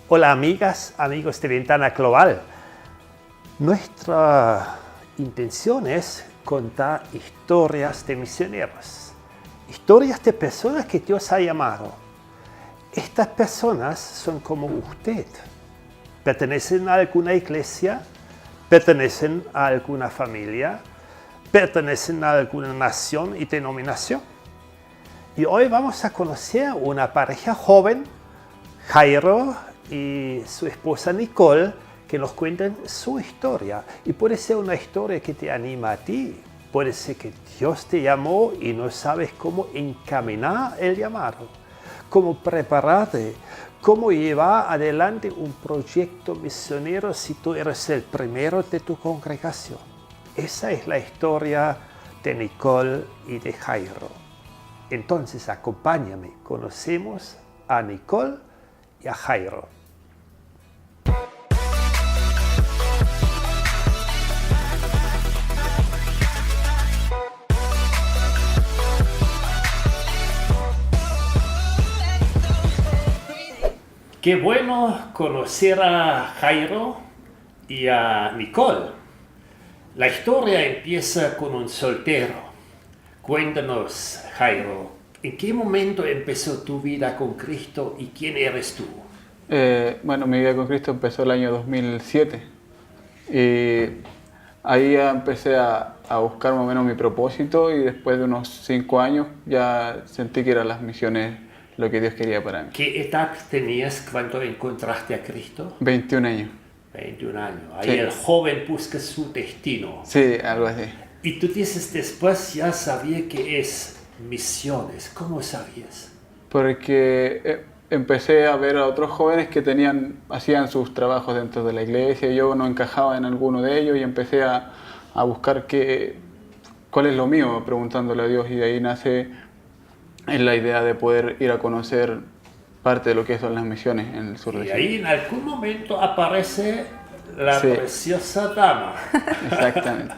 Hola amigas, amigos de Ventana Global. Nuestra intención es contar historias de misioneros, historias de personas que Dios ha llamado. Estas personas son como usted. Pertenecen a alguna iglesia, pertenecen a alguna familia, pertenecen a alguna nación y denominación. Y hoy vamos a conocer una pareja joven, Jairo y su esposa Nicole, que nos cuentan su historia. Y puede ser una historia que te anima a ti. Puede ser que Dios te llamó y no sabes cómo encaminar el llamado, cómo prepararte, cómo llevar adelante un proyecto misionero si tú eres el primero de tu congregación. Esa es la historia de Nicole y de Jairo. Entonces acompáñame, conocemos a Nicole y a Jairo. Qué bueno conocer a Jairo y a Nicole. La historia empieza con un soltero. Cuéntanos, Jairo, ¿en qué momento empezó tu vida con Cristo y quién eres tú? Mi vida con Cristo empezó el año 2007 y ahí ya empecé a buscar más o menos mi propósito y después de unos 5 años ya sentí que eran las misiones lo que Dios quería para mí. ¿Qué edad tenías cuando encontraste a Cristo? 21 años. 21 años. Ahí Sí. el joven busca su destino. Sí, algo así. Y tú dices, después ya sabía que es misiones. ¿Cómo sabías? Porque empecé a ver a otros jóvenes que hacían sus trabajos dentro de la iglesia y yo no encajaba en alguno de ellos y empecé a buscar cuál es lo mío, preguntándole a Dios, y de ahí nace la idea de poder ir a conocer parte de lo que son las misiones en el sur de Y Chile. ahí en algún momento aparece la Sí. preciosa dama. Exactamente.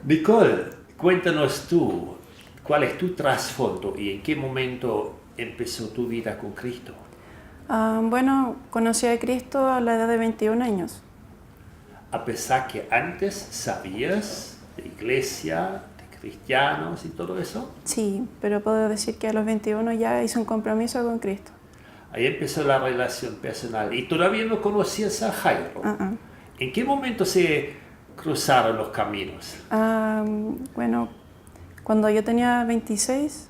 Nicole, cuéntanos tú, ¿cuál es tu trasfondo y en qué momento empezó tu vida con Cristo? Conocí a Cristo a la edad de 21 años. A pesar que antes sabías de iglesia, de cristianos y todo eso, Sí, pero puedo decir que a los 21 ya hice un compromiso con Cristo. ahí empezó la relación personal y todavía no conocías a Jairo. ¿En qué momento se cruzaron los caminos? Cuando yo tenía 26,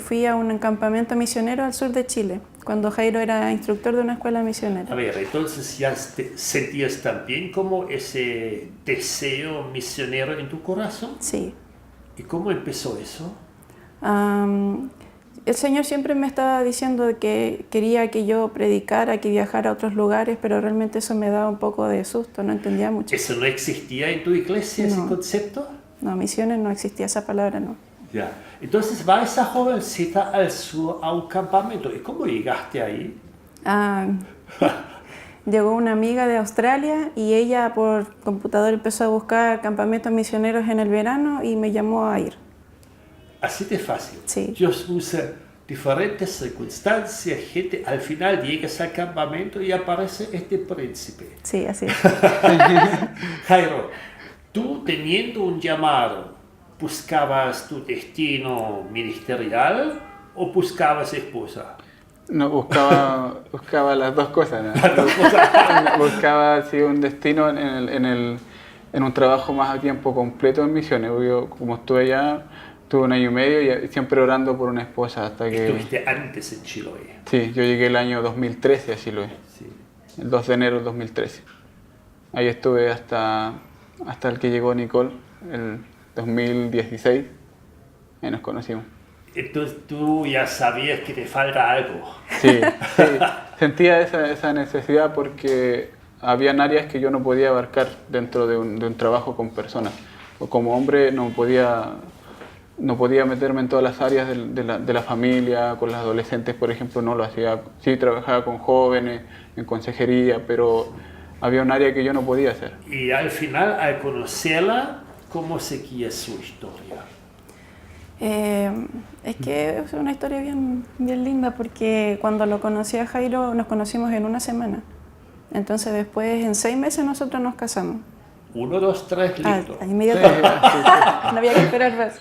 fui a un campamento misionero al sur de Chile, cuando Jairo era instructor de una escuela misionera. A ver, entonces ya sentías también como ese deseo misionero en tu corazón. Sí. ¿Y cómo empezó eso? El Señor siempre me estaba diciendo que quería que yo predicara, que viajara a otros lugares, pero realmente eso me daba un poco de susto, no entendía mucho. ¿Eso no existía en tu iglesia, ese concepto? No, misiones no existía esa palabra, no. Ya. Entonces va esa jovencita a un campamento. ¿Y cómo llegaste ahí? Llegó una amiga de Australia y ella por computador empezó a buscar campamentos misioneros en el verano y me llamó a ir. Así de fácil. Sí. Dios usa diferentes circunstancias, gente. Al final llegas al campamento y aparece este príncipe. Sí, así es. Jairo, tú teniendo un llamado, ¿buscabas tu destino ministerial o buscabas esposa? No, buscaba las dos cosas, ¿no? Buscaba sí, un destino en un trabajo más a tiempo completo en misiones. Yo, como estuve allá, tuve 1 año y medio y siempre orando por una esposa hasta que... Estuviste antes en Chiloé. Sí, yo llegué el año 2013 a Chiloé, Sí. el 2 de enero del 2013. Ahí estuve hasta el que llegó Nicole, el 2016, y nos conocimos. Entonces tú ya sabías que te falta algo. Sí, sentía esa necesidad porque habían áreas que yo no podía abarcar dentro de un trabajo con personas. Como hombre no podía meterme en todas las áreas de la familia, con los adolescentes, por ejemplo, no lo hacía. Sí, trabajaba con jóvenes, en consejería, pero había un área que yo no podía hacer. Y al final, al conocerla, ¿cómo seguía su historia? Es que es una historia bien linda porque cuando lo conocí a Jairo nos conocimos en una semana. Entonces después en 6 meses nosotros nos casamos. 1, 2, 3, listo. Inmediatamente. No había que esperar más.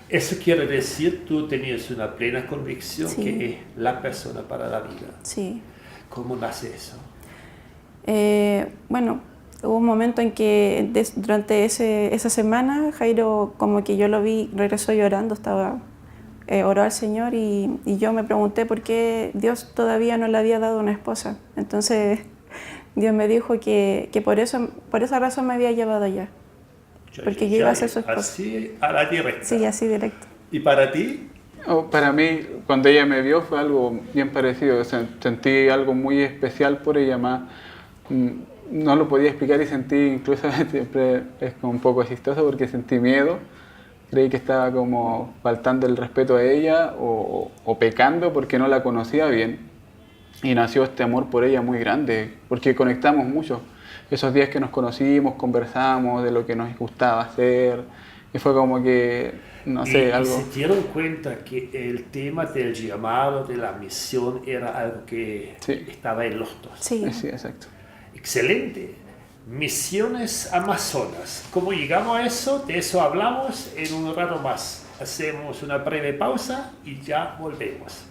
Eso quiere decir, tú tenías una plena convicción Sí. que es la persona para la vida. Sí. ¿Cómo nace eso? Bueno, hubo un momento en que durante esa semana Jairo, como que yo lo vi, regresó llorando, oró al Señor y yo me pregunté por qué Dios todavía no le había dado una esposa. Entonces Dios me dijo que por esa razón me había llevado allá. Porque yo iba a ser su esposa. Así a la directa. Sí, así directo. ¿Y para ti? Para mí, cuando ella me vio, fue algo bien parecido. Sentí algo muy especial por ella, más no lo podía explicar y sentí, incluso siempre es como un poco chistoso porque sentí miedo. Creí que estaba como faltando el respeto a ella o pecando porque no la conocía bien. Y nació este amor por ella muy grande, porque conectamos mucho. Esos días que nos conocimos, conversamos de lo que nos gustaba hacer, y fue como que, no sé, algo... Y se dieron cuenta que el tema del llamado, de la misión, era algo que Sí. estaba en los dos. Sí. Sí, exacto. Excelente. Misiones Amazonas. ¿Cómo llegamos a eso? De eso hablamos en un rato más. Hacemos una breve pausa y ya volvemos.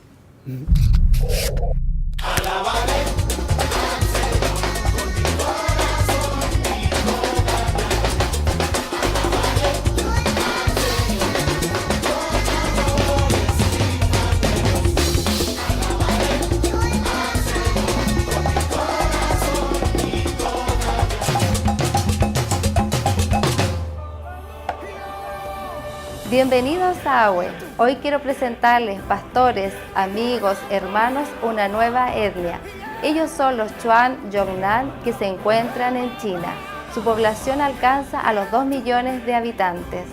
Bienvenidos a AWE. Hoy quiero presentarles, pastores, amigos, hermanos, una nueva etnia. Ellos son los Chuan Yongnan, que se encuentran en China. Su población alcanza a los 2 millones de habitantes.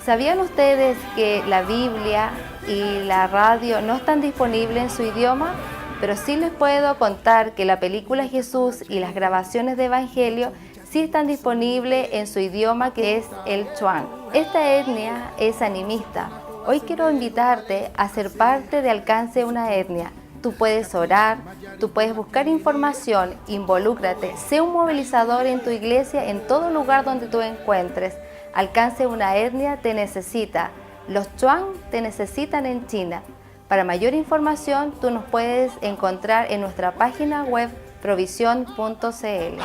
¿Sabían ustedes que la Biblia y la radio no están disponibles en su idioma? Pero sí les puedo contar que la película Jesús y las grabaciones de Evangelio sí están disponibles en su idioma, que es el Chuan. Esta etnia es animista. Hoy quiero invitarte a ser parte de Alcance una Etnia. Tú puedes orar, tú puedes buscar información, involúcrate, sé un movilizador en tu iglesia, en todo lugar donde tú encuentres. Alcance una Etnia te necesita. Los Chuan te necesitan en China. Para mayor información, tú nos puedes encontrar en nuestra página web provision.cl.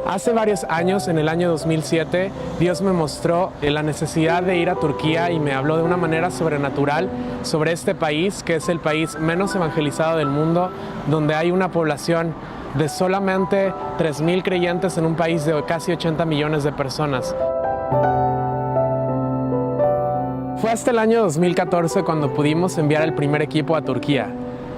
Hace varios años, en el año 2007, Dios me mostró la necesidad de ir a Turquía y me habló de una manera sobrenatural sobre este país, que es el país menos evangelizado del mundo, donde hay una población de solamente 3,000 creyentes en un país de casi 80 millones de personas. Fue hasta el año 2014 cuando pudimos enviar el primer equipo a Turquía.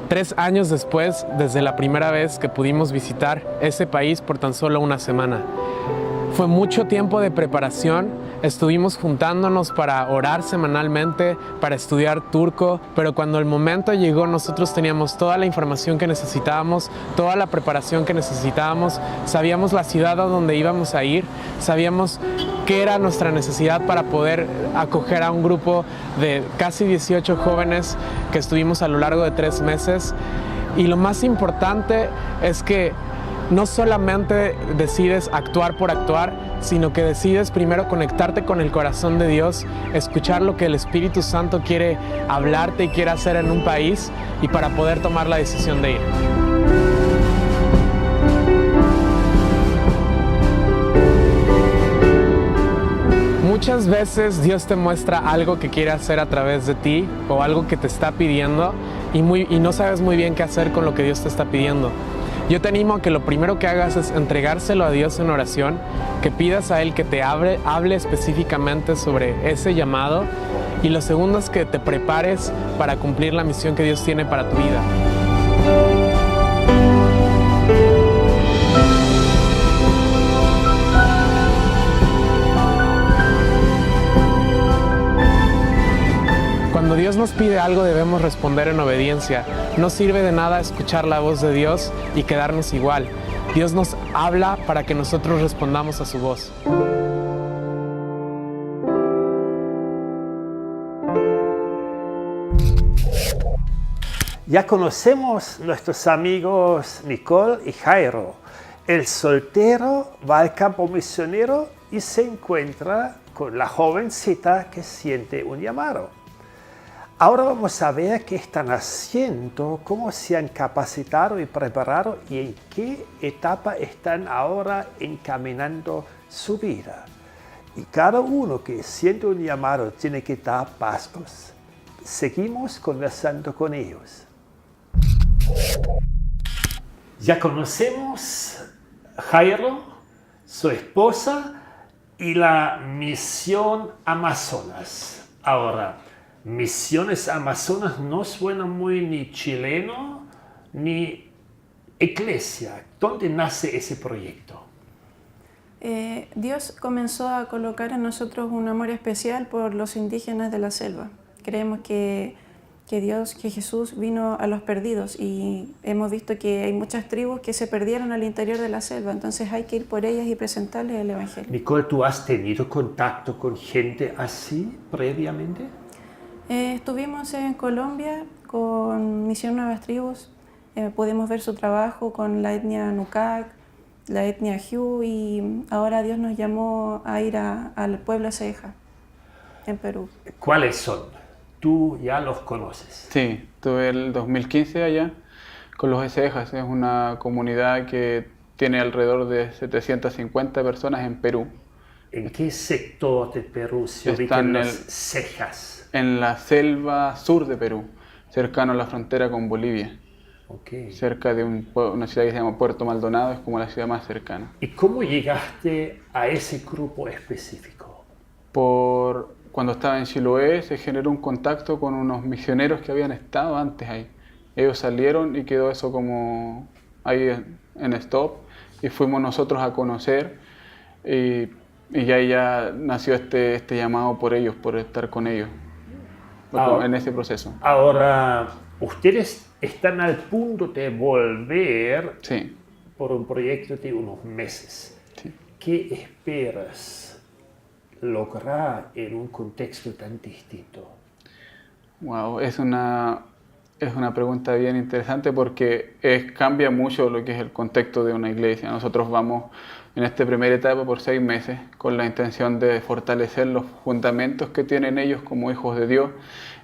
3 años después, desde la primera vez que pudimos visitar ese país por tan solo una semana. Fue mucho tiempo de preparación, estuvimos juntándonos para orar semanalmente, para estudiar turco, pero cuando el momento llegó nosotros teníamos toda la información que necesitábamos, toda la preparación que necesitábamos, sabíamos la ciudad a donde íbamos a ir, sabíamos qué era nuestra necesidad para poder acoger a un grupo de casi 18 jóvenes que estuvimos a lo largo de 3 meses. Y lo más importante es que no solamente decides actuar por actuar, sino que decides primero conectarte con el corazón de Dios, escuchar lo que el Espíritu Santo quiere hablarte y quiere hacer en un país, y para poder tomar la decisión de ir. Muchas veces Dios te muestra algo que quiere hacer a través de ti o algo que te está pidiendo y no sabes muy bien qué hacer con lo que Dios te está pidiendo. Yo te animo a que lo primero que hagas es entregárselo a Dios en oración, que pidas a Él que te hable específicamente sobre ese llamado, y lo segundo es que te prepares para cumplir la misión que Dios tiene para tu vida. Dios nos pide algo, debemos responder en obediencia. No sirve de nada escuchar la voz de Dios y quedarnos igual. Dios nos habla para que nosotros respondamos a su voz. Ya conocemos nuestros amigos Nicole y Jairo. El soltero va al campo misionero y se encuentra con la jovencita que siente un llamado. Ahora vamos a ver qué están haciendo, cómo se han capacitado y preparado y en qué etapa están ahora encaminando su vida. Y cada uno que siente un llamado tiene que dar pasos. Seguimos conversando con ellos. Ya conocemos Jairo, su esposa y la misión Amazonas. Ahora, misiones Amazonas no suena muy ni chileno ni iglesia. ¿Dónde nace ese proyecto? Dios comenzó a colocar en nosotros un amor especial por los indígenas de la selva. Creemos que Jesús vino a los perdidos y hemos visto que hay muchas tribus que se perdieron al interior de la selva, entonces hay que ir por ellas y presentarles el Evangelio. Nicole, ¿tú has tenido contacto con gente así previamente? Estuvimos en Colombia con Misión Nuevas Tribus, pudimos ver su trabajo con la etnia Nucac, la etnia Hu y ahora Dios nos llamó a ir al pueblo Ceja, en Perú. ¿Cuáles son? Tú ya los conoces. Sí, estuve el 2015 allá con los Cejas. Es una comunidad que tiene alrededor de 750 personas en Perú. ¿En qué sector de Perú se ubican los Cejas? En la selva sur de Perú, cercano a la frontera con Bolivia. Okay. Cerca de una ciudad que se llama Puerto Maldonado, es como la ciudad más cercana. ¿Y cómo llegaste a ese grupo específico? Cuando estaba en Chiloé se generó un contacto con unos misioneros que habían estado antes ahí. Ellos salieron y quedó eso como ahí en stop y fuimos nosotros a conocer y ya nació este llamado por ellos, por estar con ellos en ese proceso. Ahora, ustedes están al punto de volver sí. por un proyecto de unos meses. Sí. ¿Qué esperas lograr en un contexto tan distinto? Wow, es una pregunta bien interesante porque cambia mucho lo que es el contexto de una iglesia. Nosotros vamos en esta primera etapa por 6 meses con la intención de fortalecer los fundamentos que tienen ellos como hijos de Dios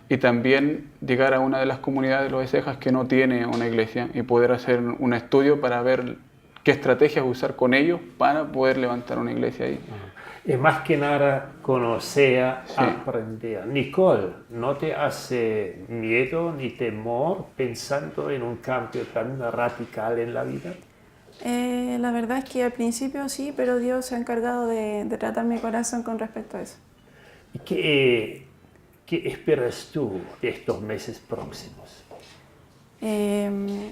y también llegar a una de las comunidades de los Cejas que no tiene una iglesia y poder hacer un estudio para ver qué estrategias usar con ellos para poder levantar una iglesia ahí. Es más que nada conocer, sí. Aprender. Nicole, ¿no te hace miedo ni temor pensando en un cambio tan radical en la vida? La verdad es que al principio sí, pero Dios se ha encargado de tratar mi corazón con respecto a eso. ¿Y qué esperas tú de estos meses próximos?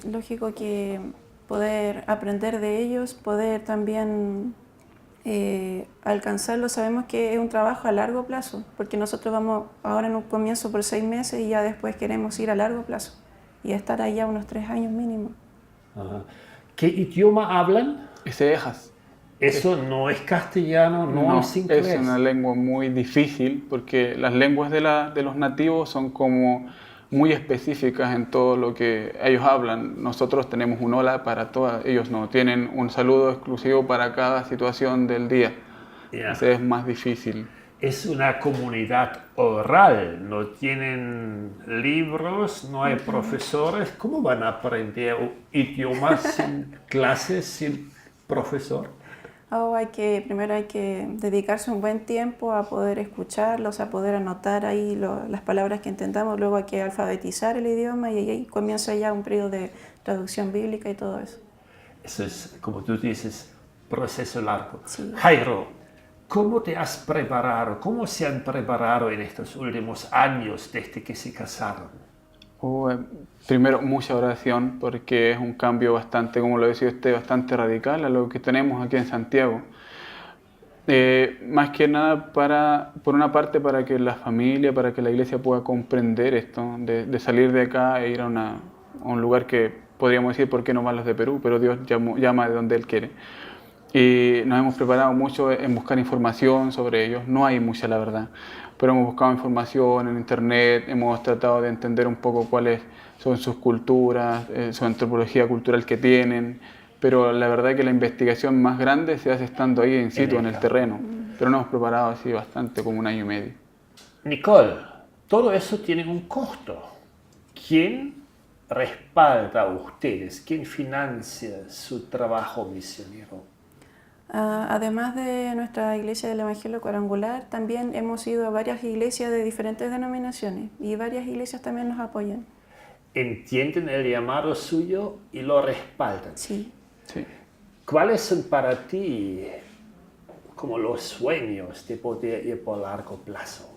Lógico que poder aprender de ellos, poder también alcanzarlo. Sabemos que es un trabajo a largo plazo, porque nosotros vamos ahora en un comienzo por 6 meses y ya después queremos ir a largo plazo y estar allá unos 3 años mínimo. Ajá. ¿Qué idioma hablan? Cejas. Eso no es castellano, no es inglés. Es una lengua muy difícil porque las lenguas de los nativos son como muy específicas en todo lo que ellos hablan. Nosotros tenemos un hola para todas, ellos no, tienen un saludo exclusivo para cada situación del día. Yeah. Entonces es más difícil. Es una comunidad oral, no tienen libros, no hay profesores. ¿Cómo van a aprender idiomas sin clases, sin profesor? Primero hay que dedicarse un buen tiempo a poder escucharlos, a poder anotar ahí las palabras que intentamos, luego hay que alfabetizar el idioma y ahí comienza ya un periodo de traducción bíblica y todo eso. Eso es, como tú dices, proceso largo. Sí. Jairo, ¿cómo te has preparado? ¿Cómo se han preparado en estos últimos años desde que se casaron? Primero, mucha oración, porque es un cambio bastante, como lo decía usted, bastante radical a lo que tenemos aquí en Santiago. Más que nada, por una parte, para que la familia, para que la iglesia pueda comprender esto, de salir de acá e ir a un lugar que podríamos decir, ¿por qué no van los de Perú? Pero Dios llama de donde Él quiere. Y nos hemos preparado mucho en buscar información sobre ellos. No hay mucha, la verdad, pero hemos buscado información en internet, hemos tratado de entender un poco cuáles son sus culturas, su antropología cultural que tienen. Pero la verdad es que la investigación más grande se hace estando ahí in situ, en el terreno. Pero nos hemos preparado así bastante, como 1 año y medio. Nicole, todo eso tiene un costo. ¿Quién respalda a ustedes? ¿Quién financia su trabajo misionero? Además de nuestra iglesia del Evangelio Cuadrangular, también hemos ido a varias iglesias de diferentes denominaciones y varias iglesias también nos apoyan. ¿Entienden el llamado suyo y lo respaldan? Sí. Sí. ¿Cuáles son para ti como los sueños de poder ir por largo plazo?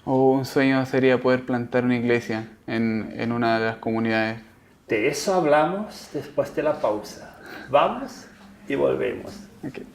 Un sueño sería poder plantar una iglesia en una de las comunidades. De eso hablamos después de la pausa. Vamos y volvemos. Okay.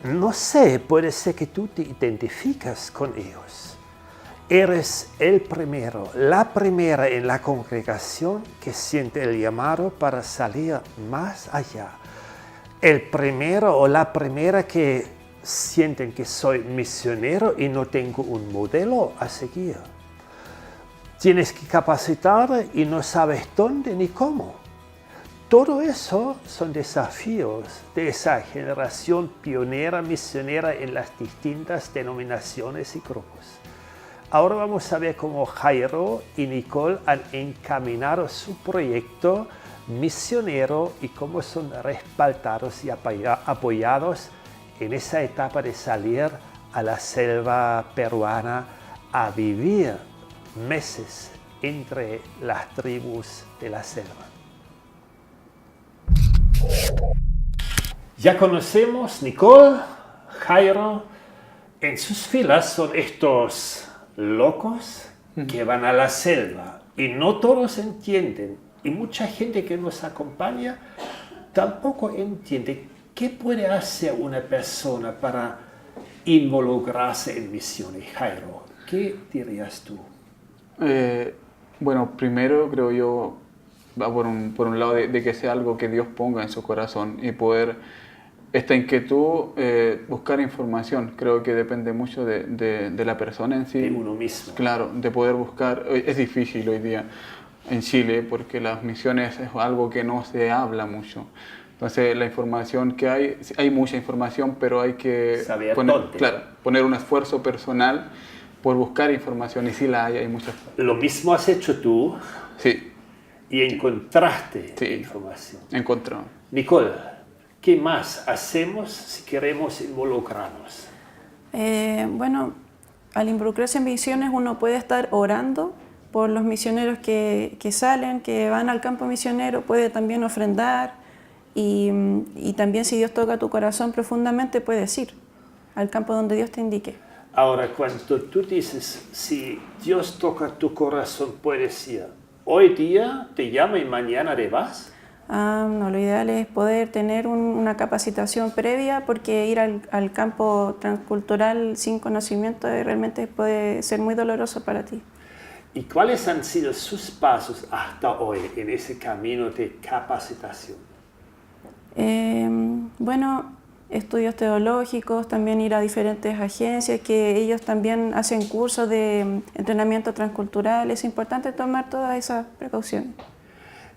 No sé, puede ser que tú te identificas con ellos. Eres el primero, la primera en la congregación que siente el llamado para salir más allá. El primero o la primera que sienten que soy misionero y no tengo un modelo a seguir. Tienes que capacitar y no sabes dónde ni cómo. Todo eso son desafíos de esa generación pionera misionera en las distintas denominaciones y grupos. Ahora vamos a ver cómo Jairo y Nicole han encaminado su proyecto misionero y cómo son respaldados y apoyados en esa etapa de salir a la selva peruana a vivir meses entre las tribus de la selva. Ya conocemos Nicole, Jairo. En sus filas son estos locos que van a la selva y no todos entienden. Y mucha gente que nos acompaña tampoco entiende qué puede hacer una persona para involucrarse en misiones. Jairo, ¿qué dirías tú? Bueno, primero creo yo va por un lado de que sea algo que Dios ponga en su corazón y poder esta inquietud, buscar información. Creo que depende mucho de la persona en sí. De uno mismo. Claro, de poder buscar. Es difícil hoy día en Chile porque las misiones es algo que no se habla mucho. Entonces, la información que hay mucha información, pero hay que Saber poner, dónde. claro, poner un esfuerzo personal por buscar información, y sí la hay muchas. Lo mismo has hecho tú Sí, y encontraste Sí. información. encontró. Nicole, ¿qué más hacemos si queremos involucrarnos? Bueno, al involucrarse en misiones uno puede estar orando por los misioneros que salen, que van al campo misionero, puede también ofrendar y también si Dios toca tu corazón profundamente puedes ir al campo donde Dios te indique. Ahora, cuando tú dices, si Dios toca tu corazón, puedes ir. Hoy día te llama y mañana te vas. No, lo ideal es poder tener una capacitación previa porque ir al campo transcultural sin conocimiento realmente puede ser muy doloroso para ti. ¿Y cuáles han sido sus pasos hasta hoy en ese camino de capacitación? Bueno, estudios teológicos, también ir a diferentes agencias que ellos también hacen cursos de entrenamiento transcultural. Es importante tomar todas esas precauciones.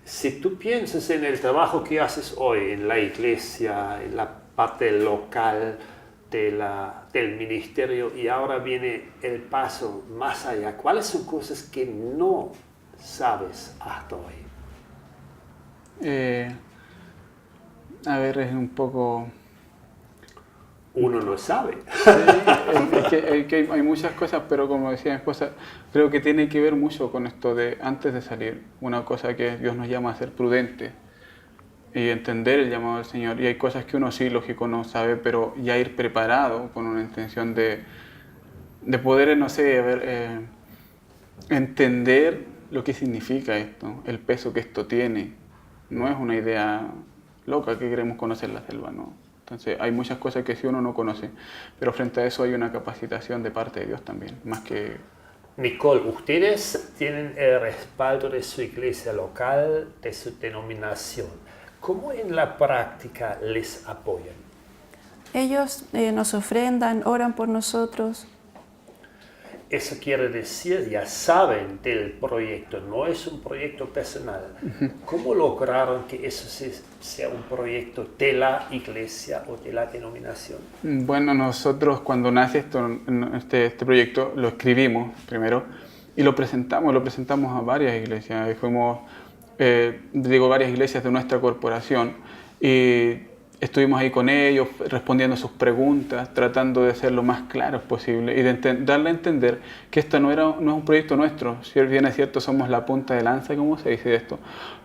Si tú piensas en el trabajo que haces hoy en la iglesia, en la parte local del ministerio y ahora viene el paso más allá, ¿cuáles son cosas que no sabes hasta hoy? A ver, es un poco... Uno no sabe. Es que hay muchas cosas, pero como decía mi esposa, creo que tiene que ver mucho con esto de antes de salir. Una cosa que Dios nos llama a ser prudentes y entender el llamado del Señor. Y hay cosas que uno sí, lógico, no sabe, pero ya ir preparado con una intención de poder, no sé, entender lo que significa esto, el peso que esto tiene. No es una idea loca que queremos conocer la selva, ¿no? Entonces hay muchas cosas que sí uno no conoce, pero frente a eso hay una capacitación de parte de Dios también, más que... Nicole, ustedes tienen el respaldo de su iglesia local, de su denominación. ¿Cómo en la práctica les apoyan? Ellos nos ofrendan, oran por nosotros. Eso quiere decir, ya saben del proyecto, no es un proyecto personal. ¿Cómo lograron que eso sea un proyecto de la iglesia o de la denominación? Bueno, nosotros cuando nace este proyecto lo escribimos primero y lo presentamos a varias iglesias. Fuimos, varias iglesias de nuestra corporación y estuvimos ahí con ellos, respondiendo sus preguntas, tratando de ser lo más claros posible y de darle a entender que esto no es un proyecto nuestro. Si bien es cierto, somos la punta de lanza, como se dice esto,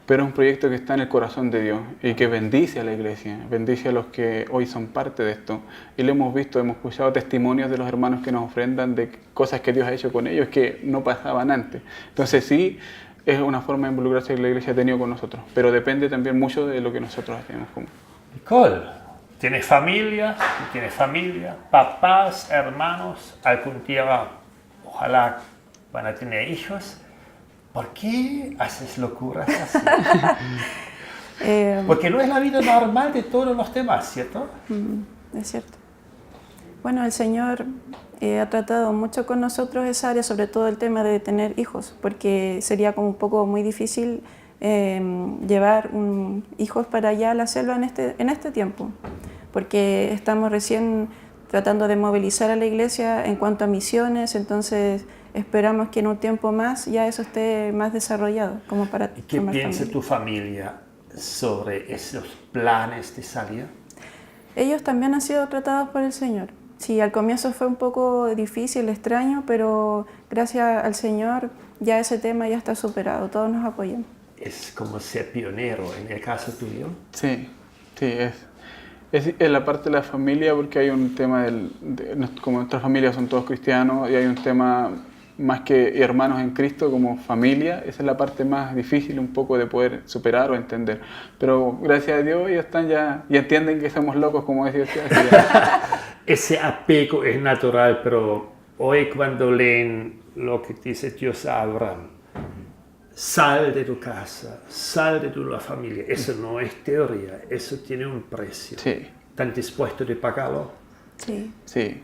pero es un proyecto que está en el corazón de Dios y que bendice a la iglesia, bendice a los que hoy son parte de esto. Y lo hemos visto, hemos escuchado testimonios de los hermanos que nos ofrendan de cosas que Dios ha hecho con ellos que no pasaban antes. Entonces sí, es una forma de involucrarse que la iglesia ha tenido con nosotros, pero depende también mucho de lo que nosotros hacemos. Nicole, ¿tienes familia? ¿Tienes familia? ¿Papás, hermanos? Algún día, ojalá, van a tener hijos. ¿Por qué haces locuras así? Porque no es la vida normal de todos los demás, ¿cierto? Es cierto. Bueno, el Señor ha tratado mucho con nosotros esa área, sobre todo el tema de tener hijos, porque sería como un poco muy difícil llevar hijos para allá a la selva en este tiempo, porque estamos recién tratando de movilizar a la iglesia en cuanto a misiones, entonces esperamos que en un tiempo más ya eso esté más desarrollado como para ¿Y qué piensa tu familia sobre esos planes de salida? Ellos también han sido tratados por el Señor. Sí, al comienzo fue un poco difícil, extraño, pero gracias al Señor ya ese tema ya está superado, todos nos apoyan. Es como ser pionero en el caso tuyo. Sí, es en la parte de la familia, porque hay un tema como nuestra familia son todos cristianos y hay un tema más que hermanos en Cristo como familia. Esa es la parte más difícil un poco de poder superar o entender, pero gracias a Dios ellos ya entienden que somos locos, como decía usted. Ese apego es natural, pero hoy cuando leen lo que dice Dios a Abraham, sal de tu casa, sal de tu familia. Eso no es teoría, eso tiene un precio. Sí. ¿Están dispuestos a pagarlo? Sí. Sí.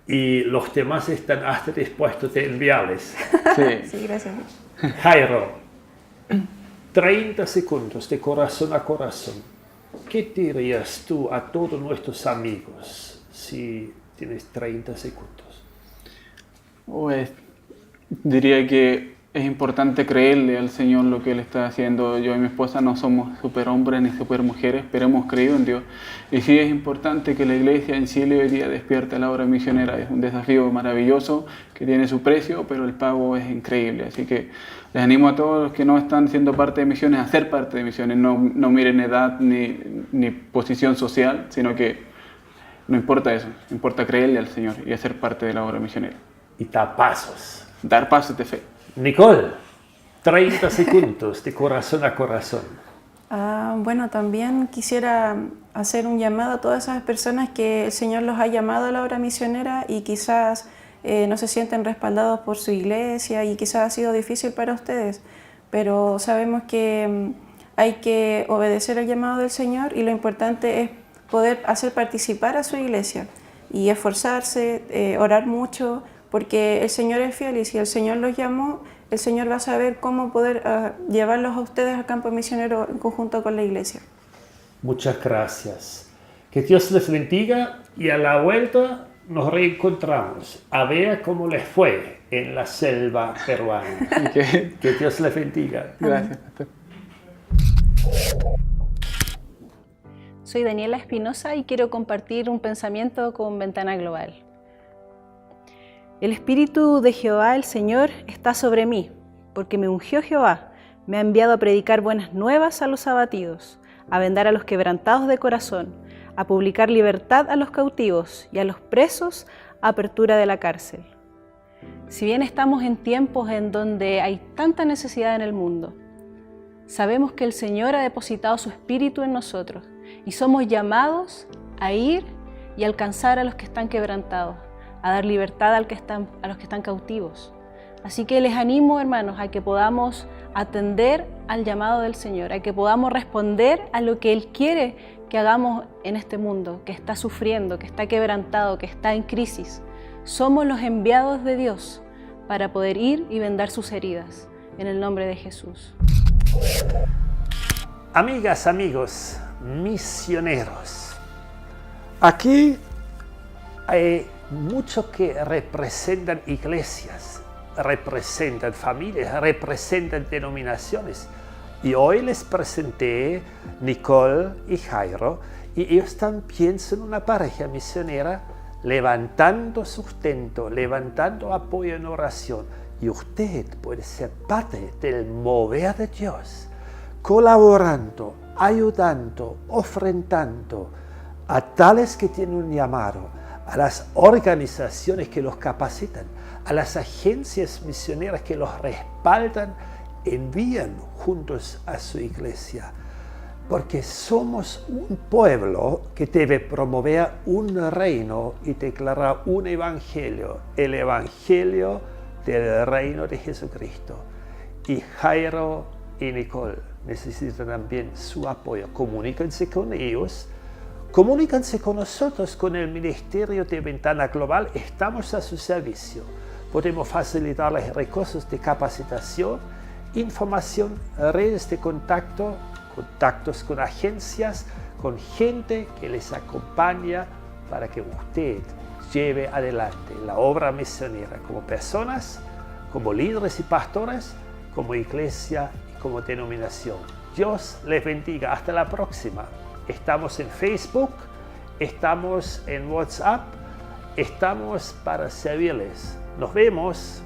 Y los demás están hasta dispuestos a enviarles. Sí. Sí, gracias. Jairo, 30 segundos de corazón a corazón. ¿qué dirías tú a todos nuestros amigos si tienes 30 segundos? Pues diría que es importante creerle al Señor lo que Él está haciendo. Yo y mi esposa no somos superhombres ni supermujeres, pero hemos creído en Dios. Y sí es importante que la iglesia en Chile hoy día despierte la obra misionera. Es un desafío maravilloso que tiene su precio, pero el pago es increíble. Así que les animo a todos los que no están siendo parte de misiones a ser parte de misiones. No miren edad ni posición social, sino que no importa eso. Importa creerle al Señor y hacer parte de la obra misionera. Y dar pasos. Dar pasos de fe. Nicole, 30 segundos de corazón a corazón. Bueno, también quisiera hacer un llamado a todas esas personas que el Señor los ha llamado a la obra misionera y quizás no se sienten respaldados por su iglesia y quizás ha sido difícil para ustedes, pero sabemos que hay que obedecer el llamado del Señor y lo importante es poder hacer participar a su iglesia y esforzarse, orar mucho, porque el Señor es fiel y si el Señor los llamó, el Señor va a saber cómo poder llevarlos a ustedes al campo misionero en conjunto con la iglesia. Muchas gracias. Que Dios les bendiga y a la vuelta nos reencontramos a ver cómo les fue en la selva peruana. Que Dios les bendiga. Gracias, pastor. Soy Daniela Espinosa y quiero compartir un pensamiento con Ventana Global. El Espíritu de Jehová, el Señor, está sobre mí, porque me ungió Jehová, me ha enviado a predicar buenas nuevas a los abatidos, a vendar a los quebrantados de corazón, a publicar libertad a los cautivos y a los presos, apertura de la cárcel. Si bien estamos en tiempos en donde hay tanta necesidad en el mundo, sabemos que el Señor ha depositado su Espíritu en nosotros y somos llamados a ir y alcanzar a los que están quebrantados, a dar libertad a los que están cautivos. Así que les animo, hermanos, a que podamos atender al llamado del Señor, a que podamos responder a lo que Él quiere que hagamos en este mundo, que está sufriendo, que está quebrantado, que está en crisis. Somos los enviados de Dios para poder ir y vendar sus heridas, en el nombre de Jesús. Amigas, amigos, misioneros, aquí hay muchos que representan iglesias, representan familias, representan denominaciones. Y hoy les presenté Nicole y Jairo, y ellos también son una pareja misionera levantando sustento, levantando apoyo en oración. Y usted puede ser parte del mover de Dios, colaborando, ayudando, ofrendando a tales que tienen un llamado, a las organizaciones que los capacitan, a las agencias misioneras que los respaldan, envían juntos a su iglesia. Porque somos un pueblo que debe promover un reino y declarar un evangelio, el evangelio del reino de Jesucristo. Y Jairo y Nicole necesitan también su apoyo. Comuníquense con ellos. Comuníquense con nosotros, con el Ministerio de Ventana Global. Estamos a su servicio. Podemos facilitarles recursos de capacitación, información, redes de contacto, contactos con agencias, con gente que les acompaña para que usted lleve adelante la obra misionera como personas, como líderes y pastores, como iglesia y como denominación. Dios les bendiga. Hasta la próxima. Estamos en Facebook, estamos en WhatsApp, estamos para servirles. Nos vemos.